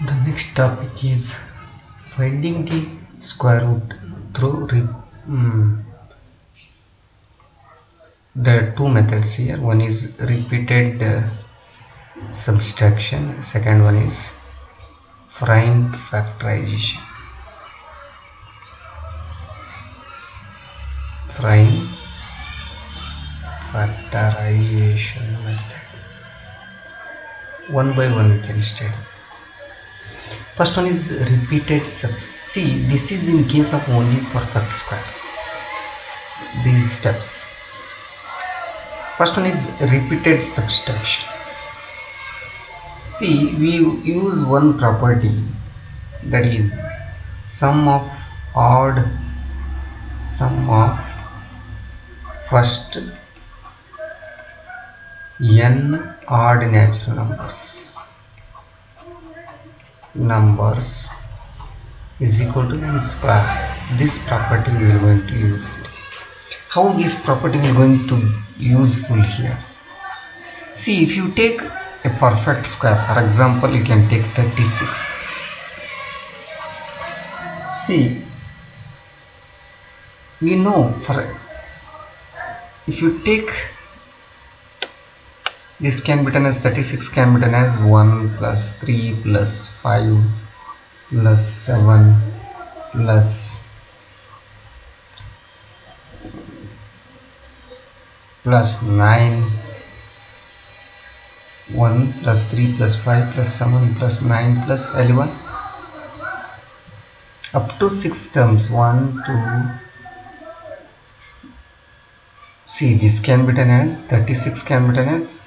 The next topic is finding the square root through there are two methods here. One is repeated subtraction, second one is prime factorization. Prime factorization method. One by one we can study. First one is repeated see, this is in case of only perfect squares. These steps. First one is repeated subtraction. See, we use one property, that is sum of first n odd natural numbers is equal to n square. This property we are going to use it. How this property is going to useful here? See, if you take a perfect square, for example, you can take 36. See, we know if you take this, can be written as 36 can be written as 1 plus 3 plus 5 plus 7 plus 9, 1 plus 3 plus 5 plus 7 plus 9 plus 11, up to 6 terms. 1, 2. See, this can be written as 36 can be written as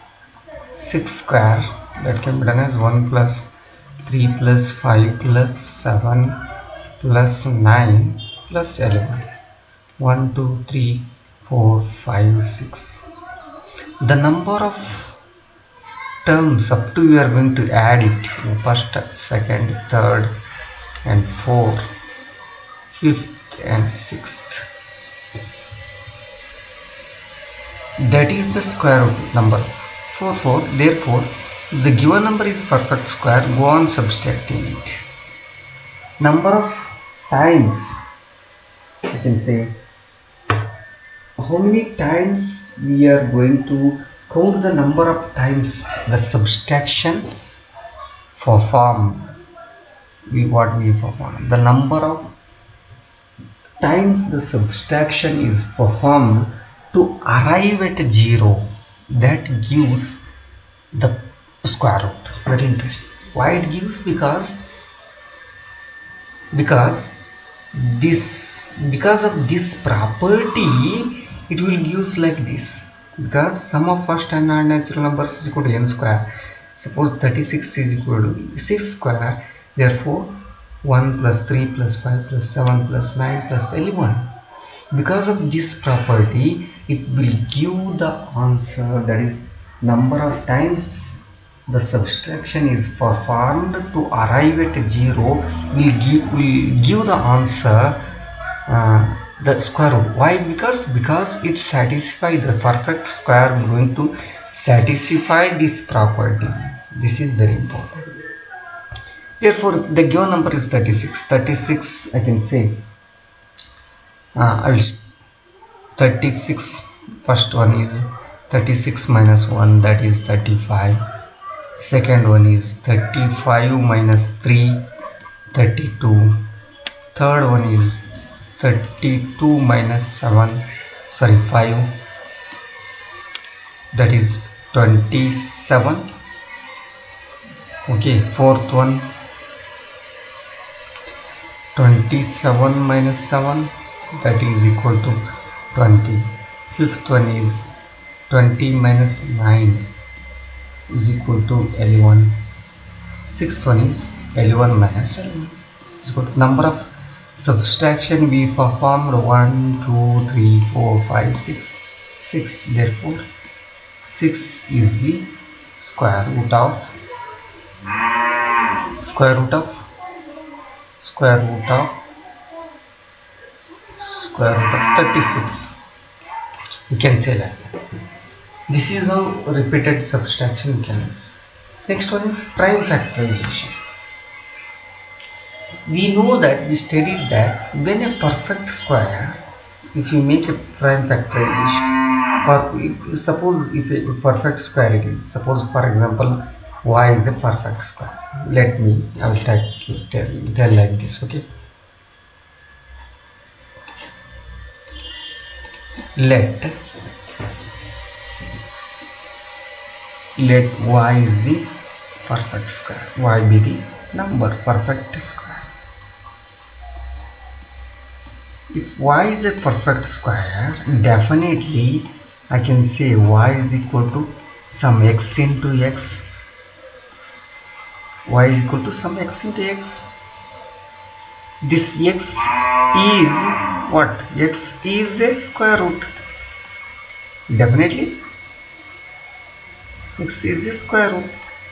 6 square, that can be done as 1 plus 3 plus 5 plus 7 plus 9 plus 11. 1, 2, 3, 4, 5, 6. The number of terms up to you are going to add it in first, second, third and fourth, fifth and sixth. That is the square root number. 4. Therefore, if the given number is perfect square, go on subtracting it. Number of times, I can say, how many times we are going to count the number of times the subtraction performed. What we perform, the number of times the subtraction is performed to arrive at 0, that gives the square root. Very interesting. Why it gives? Because of this property, it will give like this. Because sum of first and odd natural numbers is equal to n square. Suppose 36 is equal to 6 square. Therefore, 1 plus 3 plus 5 plus 7 plus 9 plus 11. Because of this property, it will give the answer, that is number of times the subtraction is performed to arrive at 0 will give the answer the square root. Why? Because it satisfies the perfect square. I'm going to satisfy this property. This is very important. Therefore, if the given number is 36, I can say I will 36. First one is 36 minus 1, that is 35. Second one is 35 minus 3, 32. Third one is 32 minus 7, 5, that is 27. Okay, fourth one 27 minus 7, that is equal to 20. Fifth one is 20 minus 9 is equal to 11. Sixth one is 11 minus 11 is equal to number of subtraction we performed 1, 2, 3, 4, 5, 6. 6. Therefore, 6 is the square root of 36. You can say that. This is how repeated subtraction we can use. Next one is prime factorization. We know that, we studied that when a perfect square, if you make a prime factorization suppose if a perfect square it is, suppose for example y is a perfect square. Let me, I will tell like this. Okay, let y is the perfect square, y be the number perfect square. If y is a perfect square, definitely I can say y is equal to some x into x. Y is equal to some x into x. This x is what? X is a square root. Definitely x is a square root.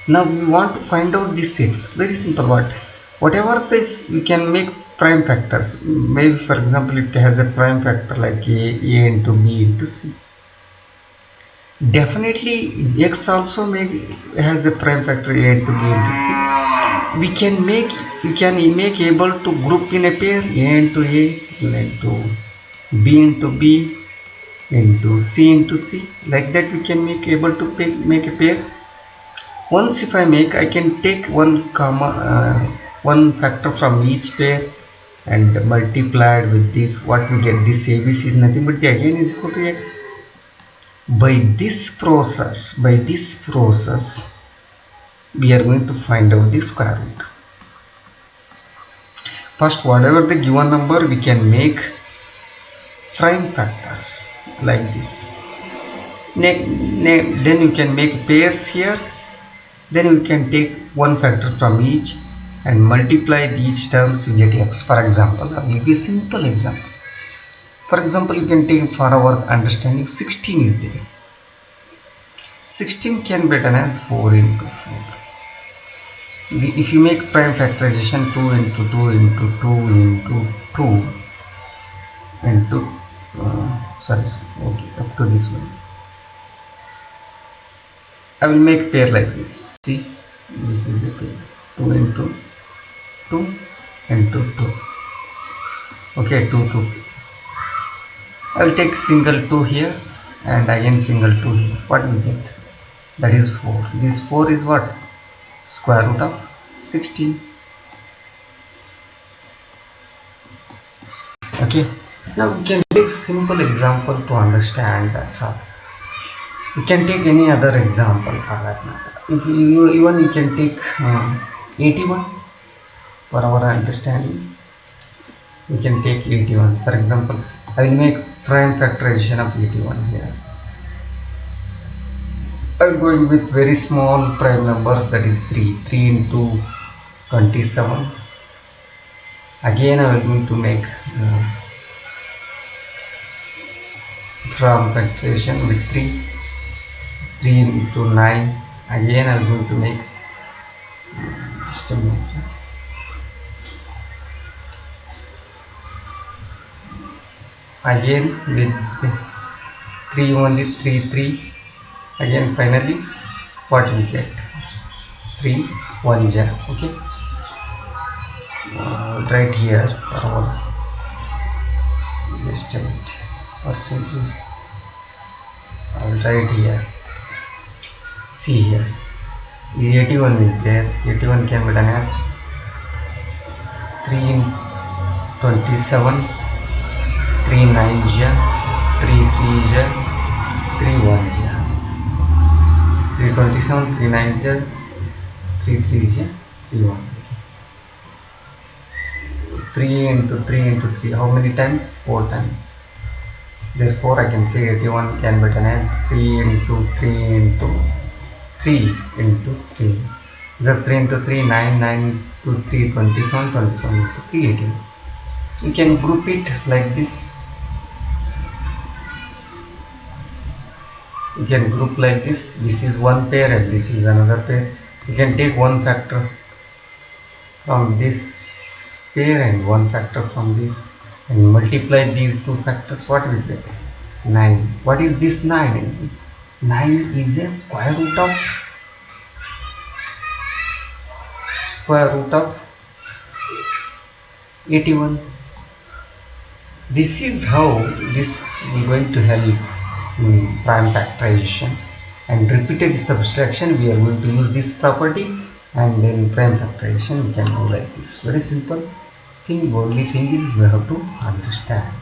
Now we want to find out this x. Very simple. Whatever this, we can make prime factors. Maybe for example it has a prime factor like a into b into c. Definitely x also has a prime factor a into b into c. We can make able to group in a pair a into a into b into b into c into c. Like that we can make able to make a pair. Once if I make, I can take one factor from each pair and multiplied with this, what we get, this abc is nothing but the again is equal to x. By this process we are going to find out the square root. First, whatever the given number, we can make prime factors like this. Then you can make pairs here. Then we can take one factor from each and multiply these terms, we get x. For example, I will give you a simple example. For example, you can take, for our understanding, 16 is there. 16 can be written as 4 into 4. If you make prime factorization, 2 into 2 into 2 into 2 into okay, up to this one. I will make pair like this. See, this is a pair, 2 into 2 into 2. Okay, 2 2. I will take single 2 here and again single 2 here. What we get? That is 4. This 4 is what? Square root of 16. Okay, now we can take simple example to understand that. So you can take any other example for that matter. If you even you can take 81 for our understanding. We can take 81. For example, I will make prime factorization of 81 here. I will going with very small prime numbers, that is 3 into 27. Again I will going to make prime factorization with 3 into 9. Again I am going to make just a minute. Again with 3 only, 3. Again finally what we get? 3 1 ja. Okay, right here for our just a minute, or simply I will write here. See here, 81 is there. 81 can be done as 3 in 27, 3 9 ja, 3 3 ja, 3 1 ja, 3 27, 3 9 ja, 3 3 ja, 3 1. 3 into 3 into 3, how many times? 4 times. Therefore I can say 81 can be done as 3 into 3 into 3 into 3, because 3 into 3 9, 9 to 3 27, 27 into 3 18. You can group it like this. You can group like this. This is one pair and this is another pair. You can take one factor from this pair and one factor from this and multiply these two factors. What will get? 9. What is this 9? 9 is a square root of 4. 81. This is how this is going to help in prime factorization, and repeated subtraction we are going to use this property, and then prime factorization we can do like this. Very simple thing. Only thing is we have to understand.